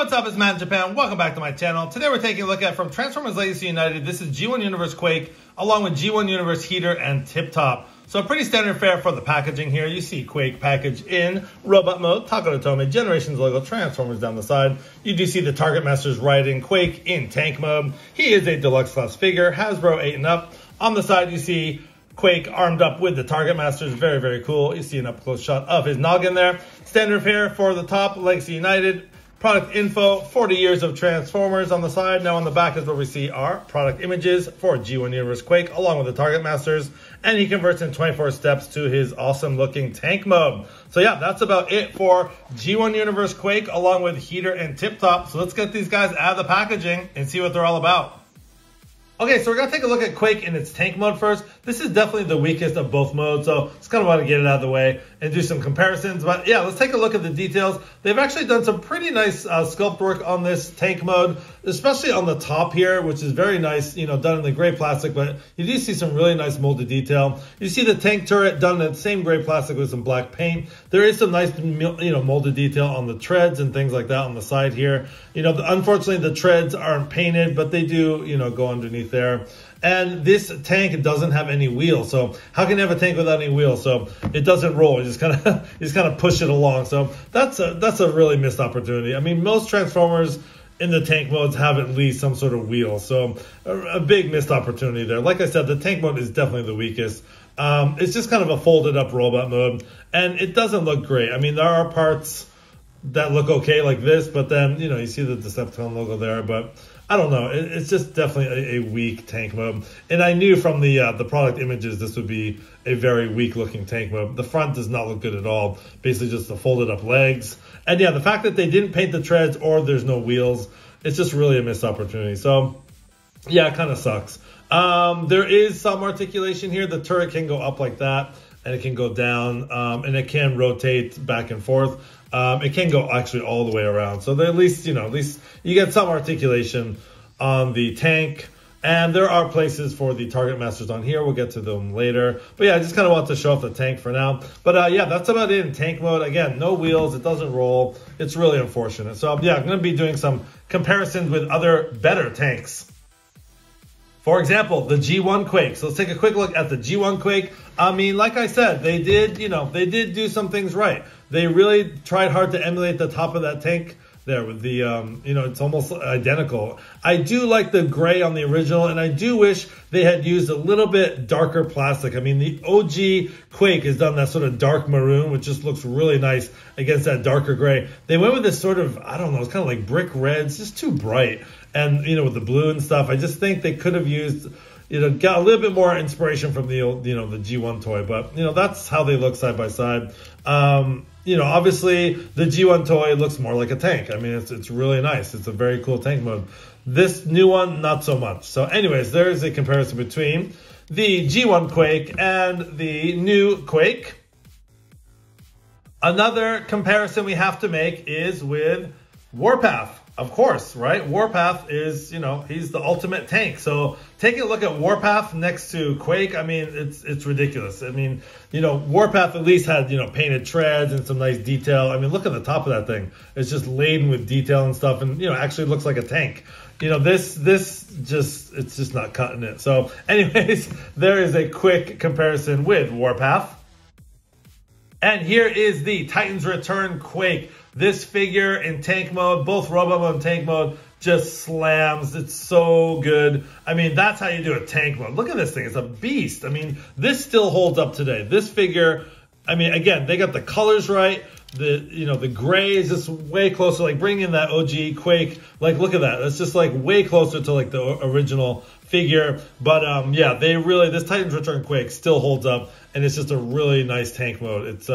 what's up? It's Matt in Japan. Welcome back to my channel. Today we're taking a look at from Transformers Legacy United. This is G1 Universe Quake along with G1 Universe Heater and Tiptop. So pretty standard fare for the packaging here. You see Quake packaged in robot mode, Tako Tome, Generations logo, Transformers down the side. You do see the Target Masters riding Quake in tank mode. He is a deluxe class figure, Hasbro 8 and up. On the side you see Quake armed up with the Target Masters. Very, very cool. You see an up-close shot of his noggin there. Standard fare for the top, Legacy United. Product info, 40 years of Transformers on the side. Now on the back is where we see our product images for G1 Universe Quake along with the Target Masters. And he converts in 24 steps to his awesome looking tank mode. So yeah, that's about it for G1 Universe Quake along with Heater and Tiptop. So let's get these guys out of the packaging and see what they're all about. Okay, so we're going to take a look at Quake in its tank mode first. This is definitely the weakest of both modes, so just kind of want to get it out of the way and do some comparisons. But yeah, let's take a look at the details. They've actually done some pretty nice sculpt work on this tank mode, especially on the top here, which is very nice, you know, done in the gray plastic, but you do see some really nice molded detail. You see the tank turret done in the same gray plastic with some black paint. There is some nice, you know, molded detail on the treads and things like that on the side here. You know, unfortunately, the treads aren't painted, but they do, you know, go underneath there. And this tank doesn't have any wheels, so how can you have a tank without any wheels? So it doesn't roll. You just kind of push it along. So that's a really missed opportunity. I mean, most Transformers in the tank modes have at least some sort of wheel, so a big missed opportunity there. Like I said, the tank mode is definitely the weakest. It's just kind of a folded up robot mode, and it doesn't look great. I mean, there are parts that look okay like this, but then, you know, you see the Decepticon logo there, but I don't know. It's just definitely a weak tank mode. And I knew from the product images this would be a very weak looking tank mode. The front does not look good at all. Basically just the folded up legs. And yeah, the fact that they didn't paint the treads or there's no wheels, it's just really a missed opportunity. So yeah, it kind of sucks. There is some articulation here. The turret can go up like that, and it can go down, and it can rotate back and forth. It can go actually all the way around. So at least, you know, at least you get some articulation on the tank. And there are places for the Target Masters on here. We'll get to them later. But yeah, I just kind of want to show off the tank for now. But yeah, that's about it in tank mode. Again, no wheels. It doesn't roll. It's really unfortunate. So yeah, I'm going to be doing some comparisons with other better tanks. For example, the G1 Quake. So let's take a quick look at the G1 Quake. I mean, like I said, they did do some things right. They really tried hard to emulate the top of that tank there with the, you know, it's almost identical. I do like the gray on the original, and I do wish they had used a little bit darker plastic. I mean, the OG Quake has done that sort of dark maroon, which just looks really nice against that darker gray. They went with this sort of, I don't know, it's kind of like brick red. It's just too bright. And, you know, with the blue and stuff, I just think they could have used, you know, got a little bit more inspiration from the old, you know, the G1 toy. But, you know, that's how they look side by side. You know, obviously the G1 toy looks more like a tank. I mean, it's really nice. It's a very cool tank mode. This new one, not so much. So anyways, there is a comparison between the G1 Quake and the new Quake. Another comparison we have to make is with Warpath. Of course, right? Warpath is, you know, he's the ultimate tank. So taking a look at Warpath next to Quake, I mean, it's ridiculous. I mean, you know, Warpath at least had, you know, painted treads and some nice detail. I mean, look at the top of that thing. It's just laden with detail and stuff, and, you know, actually looks like a tank. You know, it's just not cutting it. So anyways, there is a quick comparison with Warpath. And here is the Titans Return Quake. This figure in tank mode, both robot mode and tank mode, just slams. It's so good. I mean, that's how you do a tank mode. Look at this thing. It's a beast. I mean, this still holds up today. This figure, I mean, again, they got the colors right. The gray is just way closer, like bringing in that OG Quake. Like, look at that. It's just like way closer to like the original figure. But yeah, this Titans Return Quake still holds up, and it's just a really nice tank mode. It's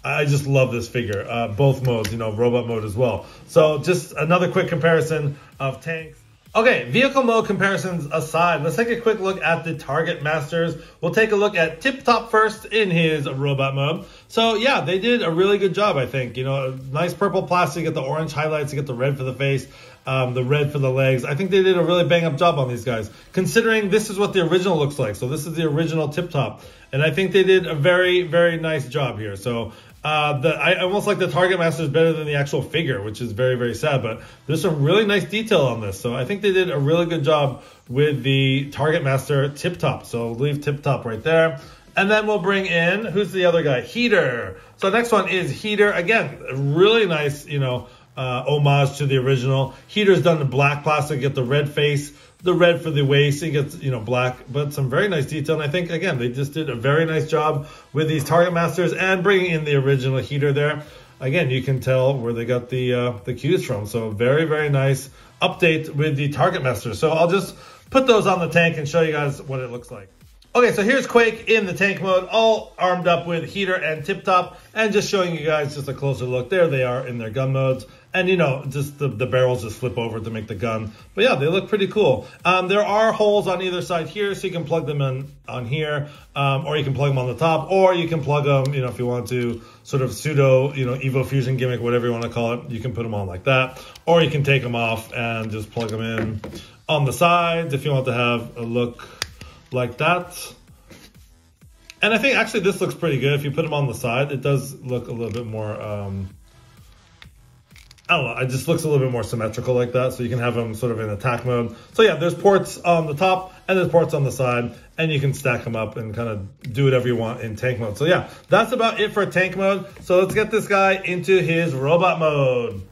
I just love this figure, both modes, you know, robot mode as well. So just another quick comparison of tanks. Okay, vehicle mode comparisons aside, let's take a quick look at the Target Masters. We'll take a look at Tiptop first in his robot mode. So yeah, they did a really good job, I think. You know, nice purple plastic, you get the orange highlights, you get the red for the face, the red for the legs. I think they did a really bang up job on these guys, considering this is what the original looks like. So this is the original Tiptop, and I think they did a very, very nice job here. So I almost like the Target Master is better than the actual figure, which is very, very sad. But there's some really nice detail on this. So I think they did a really good job with the Target Master Tiptop. So we'll leave Tiptop right there. And then we'll bring in, who's the other guy? Heater. So next one is Heater. Again, really nice, homage to the original. Heater's done in black plastic. Get the red face, the red for the waist. He gets, black, but some very nice detail. And I think, again, they just did a very nice job with these Target Masters and bringing in the original Heater there. Again, you can tell where they got the cues from. So very, very nice update with the Target Master. So I'll just put those on the tank and show you guys what it looks like. Okay, so here's Quake in the tank mode, all armed up with Heater and Tiptop, and just showing you guys just a closer look. There they are in their gun modes. And, just the barrels just flip over to make the gun. But yeah, they look pretty cool. There are holes on either side here, so you can plug them in on here, or you can plug them on the top, or you can plug them, if you want to sort of pseudo, Evo Fusion gimmick, whatever you want to call it. You can put them on like that, or you can take them off and just plug them in on the sides if you want to have a look like that. And I think actually this looks pretty good. If you put them on the side, it does look a little bit more, I don't know, it just looks a little bit more symmetrical like that. So you can have them sort of in attack mode. So yeah, there's ports on the top and there's ports on the side, and you can stack them up and kind of do whatever you want in tank mode. So yeah, that's about it for tank mode. So let's get this guy into his robot mode.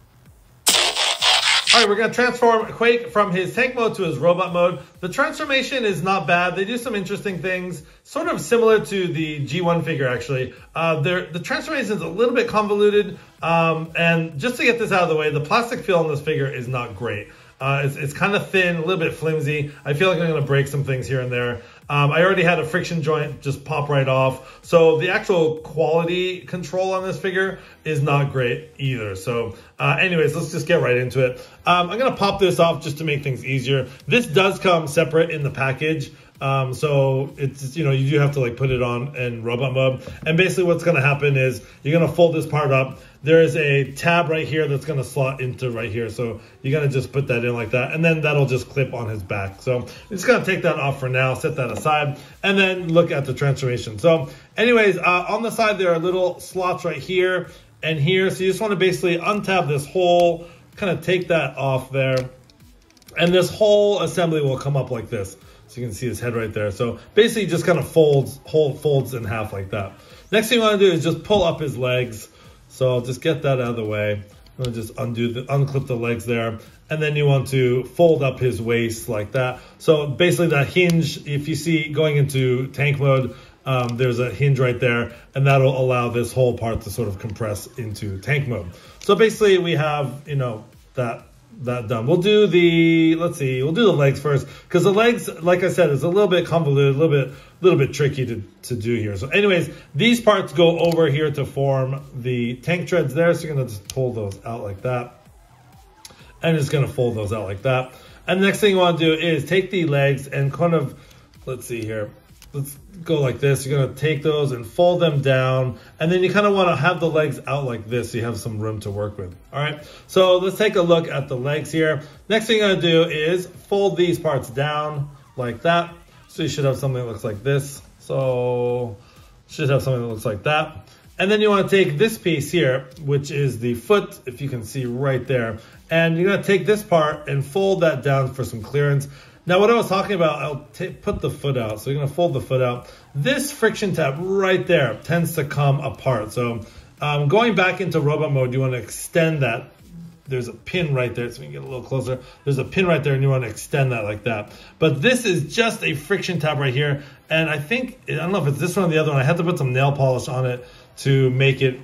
All right, we're going to transform Quake from his tank mode to his robot mode. The transformation is not bad. They do some interesting things, sort of similar to the G1 figure, actually. The transformation is a little bit convoluted. And just to get this out of the way, the plastic feel on this figure is not great. It's kind of thin, a little bit flimsy. I feel like I'm going to break some things here and there. I already had a friction joint just pop right off. So the actual quality control on this figure is not great either. So anyways, let's just get right into it. I'm going to pop this off just to make things easier. This does come separate in the package. So it's, you do have to like put it on in robot mode. And basically what's going to happen is you're going to fold this part up. There is a tab right here that's going to slot into right here. So you're going to just put that in like that. And then that'll just clip on his back. So I'm just going to take that off for now, set that aside, and then look at the transformation. So anyways, on the side, there are little slots right here and here. So you just want to basically untab this whole, kind of take that off there. And this whole assembly will come up like this. So you can see his head right there. So basically just kind of folds in half like that. Next thing you want to do is just pull up his legs. So just get that out of the way. I'm going to just unclip the legs there. And then you want to fold up his waist like that. So basically that hinge, if you see going into tank mode, there's a hinge right there. And that'll allow this whole part to sort of compress into tank mode. So basically we have, that done. We'll do the, we'll do the legs first, because the legs, like I said, is a little bit convoluted, a little bit tricky to do here. So anyways, these parts go over here to form the tank treads there. So you're going to just pull those out like that. And just going to fold those out like that. And the next thing you want to do is take the legs and kind of, let's go like this. You're going to take those and fold them down. And then you kind of want to have the legs out like this so you have some room to work with. All right. So let's take a look at the legs here. Next thing you're going to do is fold these parts down like that. So you should have something that looks like this. So should have something that looks like that. And then you want to take this piece here, which is the foot, if you can see right there. And you're going to take this part and fold that down for some clearance. Now, what I was talking about, I'll put the foot out. So you're going to fold the foot out. This friction tab right there tends to come apart. So going back into robot mode, you want to extend that. There's a pin right there, so we can get a little closer. There's a pin right there, and you want to extend that like that. But this is just a friction tab right here. And I don't know if it's this one or the other one. I had to put some nail polish on it to make it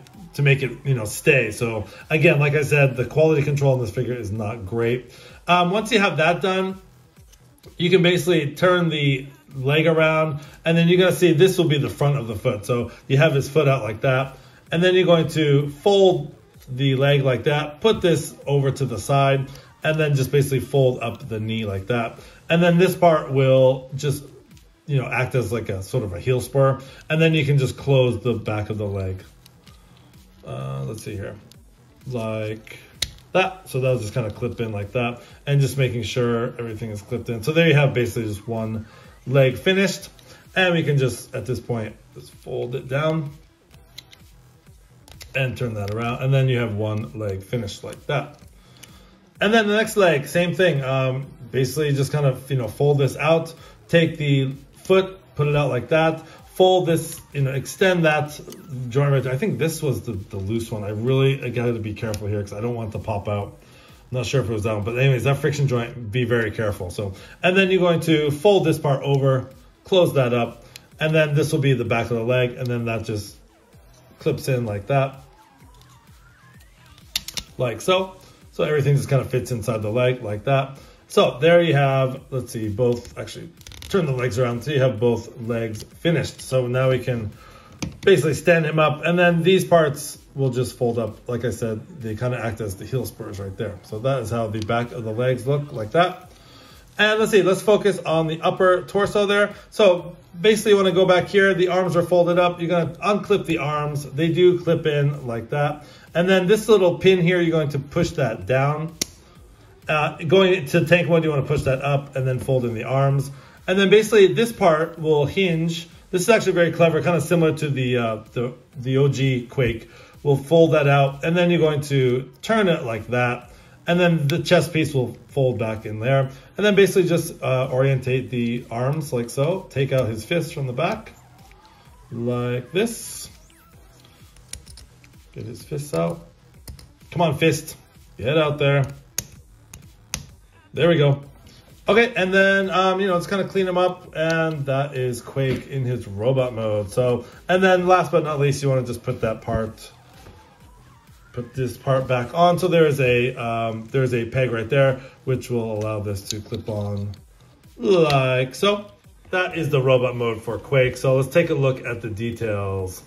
stay. So again, like I said, the quality control on this figure is not great. Once you have that done, you can basically turn the leg around, and then you're going to see this will be the front of the foot. So you have his foot out like that, and then you're going to fold the leg like that, put this over to the side, and then just basically fold up the knee like that. And then this part will just, act as like a sort of a heel spur, and then you can just close the back of the leg. Let's see here, like that. So that'll just kind of clip in like that, and just making sure everything is clipped in. So there you have basically just one leg finished, and we can just, at this point, just fold it down and turn that around. And then you have one leg finished like that. And then the next leg, same thing. Basically just kind of, fold this out, take the foot, put it out like that, fold this, extend that joint right there. I think this was the loose one. I got to be careful here because I don't want it to pop out. I'm not sure if it was that one, but anyways, that friction joint, be very careful. So, and then you're going to fold this part over, close that up, and then this will be the back of the leg, and then that just clips in like that, like so. So everything just kind of fits inside the leg like that. So there you have, let's see, both, actually turn the legs around so you have both legs finished. So now we can basically stand him up, and then these parts will just fold up. Like I said, they kind of act as the heel spurs right there. So that is how the back of the legs look, like that. And let's see, let's focus on the upper torso there. So basically you want to go back here, the arms are folded up, you're going to unclip the arms. They do clip in like that. And then this little pin here, you're going to push that down. Going to tank mode, you want to push that up and then fold in the arms. And then basically this part will hinge. This is actually very clever, kind of similar to the OG Quake. We'll fold that out, and then you're going to turn it like that. And then the chest piece will fold back in there. And then basically just orientate the arms like so. Take out his fist from the back, like this. Get his fists out. Come on, fist. Get out there. There we go. Okay, and then, let's kind of clean him up, and that is Quake in his robot mode. So, and then last but not least, you want to just put this part back on. So there's a peg right there, which will allow this to clip on like so. That is the robot mode for Quake. So let's take a look at the details.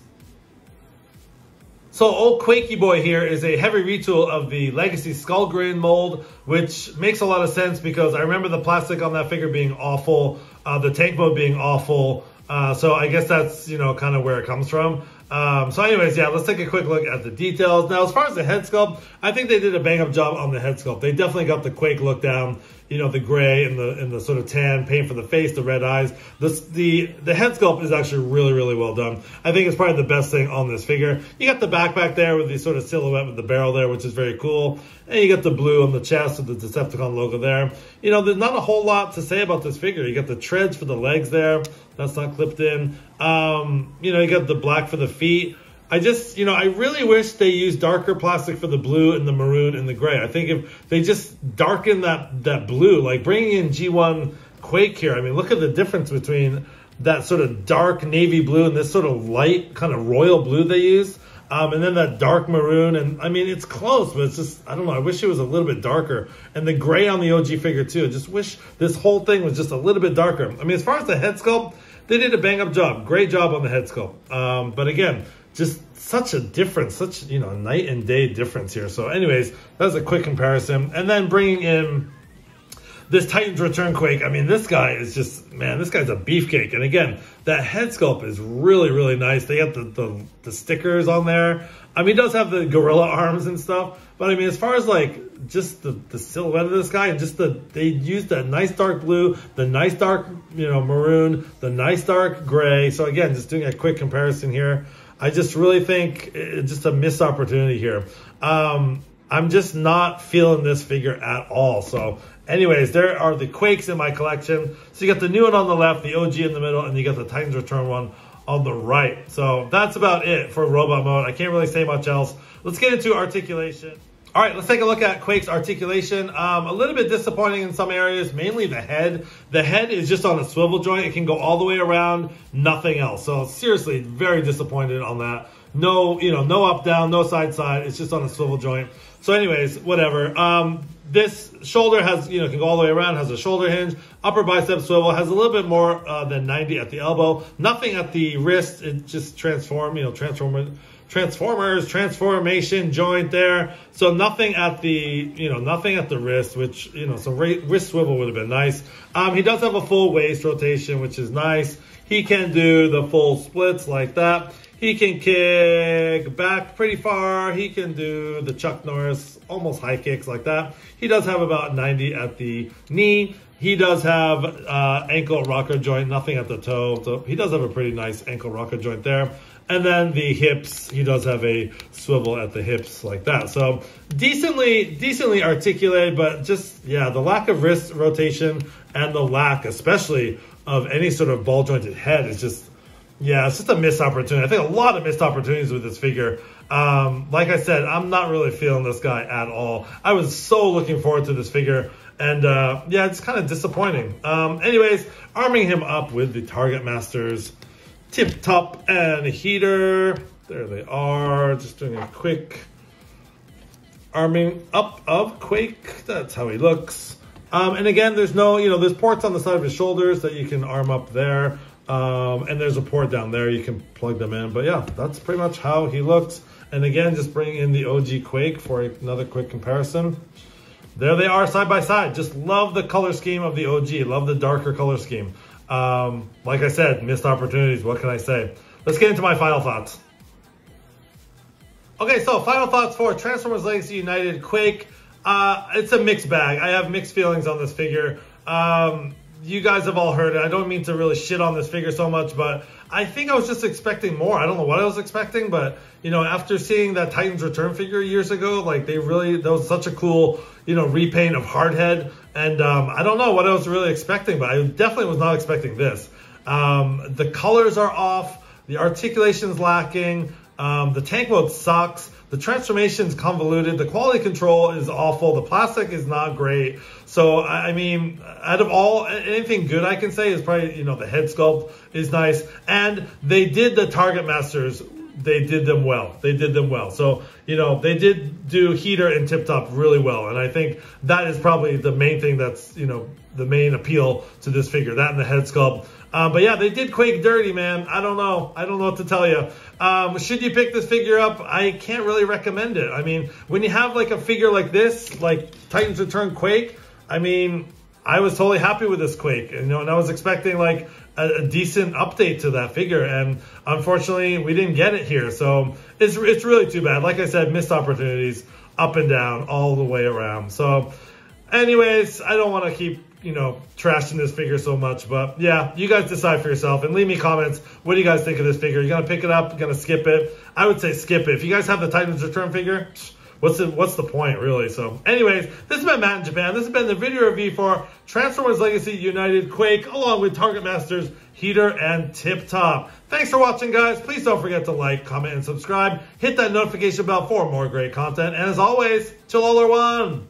So old Quakey boy here is a heavy retool of the Legacy Skull Grain mold, which makes a lot of sense because I remember the plastic on that figure being awful, the tank mode being awful. So I guess that's, kind of where it comes from. So anyways, yeah, let's take a quick look at the details. Now, as far as the head sculpt, I think they did a bang up job on the head sculpt. They definitely got the Quake look down, the gray and the sort of tan paint for the face, the red eyes. The head sculpt is actually really, really well done. I think it's probably the best thing on this figure. You got the backpack there with the sort of silhouette with the barrel there, which is very cool. And you got the blue on the chest with the Decepticon logo there. There's not a whole lot to say about this figure. You got the treads for the legs there. That's not clipped in. You got the black for the feet. I just, I really wish they used darker plastic for the blue and the maroon and the gray. I think if they just darken that blue, like bringing in G1 Quake here, I mean, look at the difference between that sort of dark navy blue and this sort of light kind of royal blue they used. And then that dark maroon, and I mean, it's close, but it's just, I don't know, I wish it was a little bit darker. And the gray on the OG figure too, I just wish this whole thing was just a little bit darker. I mean, as far as the head sculpt, they did a bang up job. Great job on the head sculpt. But again, just such a difference, such, night and day difference here. So anyways, that's a quick comparison. And then bringing in this Titans Return Quake, I mean, this guy is just, man, this guy's a beefcake. And again, that head sculpt is really, really nice. They got the stickers on there. I mean, he does have the gorilla arms and stuff. But I mean, as far as like just the silhouette of this guy, and just they used that nice dark blue, the nice dark, maroon, the nice dark gray. So again, just doing a quick comparison here. I just really think it's just a missed opportunity here. I'm just not feeling this figure at all. So anyways, there are the Quakes in my collection. So you got the new one on the left, the OG in the middle, and you got the Titans Return one on the right. So that's about it for robot mode. I can't really say much else. Let's get into articulation. All right, let's take a look at Quake's articulation. A little bit disappointing in some areas, mainly the head. The head is just on a swivel joint. It can go all the way around, nothing else. So seriously, very disappointed on that. No, no up, down, no side, side. It's just on a swivel joint. So anyways, whatever. This shoulder has, can go all the way around, has a shoulder hinge. Upper bicep swivel has a little bit more than 90 at the elbow. Nothing at the wrist. It just transformation joint there. So nothing at the, nothing at the wrist, which, some wrist swivel would have been nice. He does have a full waist rotation, which is nice. He can do the full splits like that. He can kick back pretty far. He can do the Chuck Norris almost high kicks like that. He does have about 90 at the knee. He does have ankle rocker joint, nothing at the toe. So he does have a pretty nice ankle rocker joint there. And then the hips, he does have a swivel at the hips like that. So decently articulated, but just, yeah, the lack of wrist rotation and the lack, especially, of any sort of ball jointed head is just, yeah, it's just a missed opportunity. I think a lot of missed opportunities with this figure. Like I said, I'm not really feeling this guy at all. I was so looking forward to this figure. And yeah, it's kind of disappointing. Anyways, arming him up with the Target Masters Tiptop and Heater. There they are. Just doing a quick arming up of Quake. That's how he looks. And again, there's no, there's ports on the side of his shoulders that you can arm up there. And there's a port down there. You can plug them in. But yeah, that's pretty much how he looks. And again, just bring in the OG Quake for another quick comparison. There they are side by side. Just love the color scheme of the OG. Love the darker color scheme. Like I said, missed opportunities. What can I say? Let's get into my final thoughts. Okay, so final thoughts for Transformers Legacy United Quake. It's a mixed bag. I have mixed feelings on this figure. You guys have all heard it. I don't mean to really shit on this figure so much, but I think I was just expecting more. I don't know what I was expecting, but, after seeing that Titans Return figure years ago, like, that was such a cool, repaint of Hardhead. And I don't know what I was really expecting, but I definitely was not expecting this. The colors are off. The articulation's lacking. The tank mode sucks. The transformation's convoluted. The quality control is awful. The plastic is not great. So, I mean, out of anything good I can say is probably, the head sculpt is nice. And they did the Target Masters. They did them well. So, they did do Heater and Tiptop really well. And I think that is probably the main thing that's, the main appeal to this figure. That and the head sculpt. But yeah, they did Quake dirty, man. I don't know what to tell you. Should you pick this figure up? I can't really recommend it. I mean, when you have like a figure like this, like Titans Return Quake, I mean, I was totally happy with this Quake. And I was expecting like a decent update to that figure. And unfortunately, we didn't get it here. So it's really too bad. Like I said, missed opportunities up and down all the way around. So anyways, I don't want to keep trashing this figure so much, but yeah, you guys decide for yourself and leave me comments. What do you guys think of this figure? You gonna pick it up? You gonna skip it? I would say skip it. If you guys have the Titans Return figure, what's the point, really? So anyways, this has been Matt in Japan. This has been the video review for Transformers Legacy United Quake, along with Target Masters Heater and Tiptop. Thanks for watching, guys. Please don't forget to like, comment, and subscribe. Hit that notification bell for more great content. And as always, till all are one.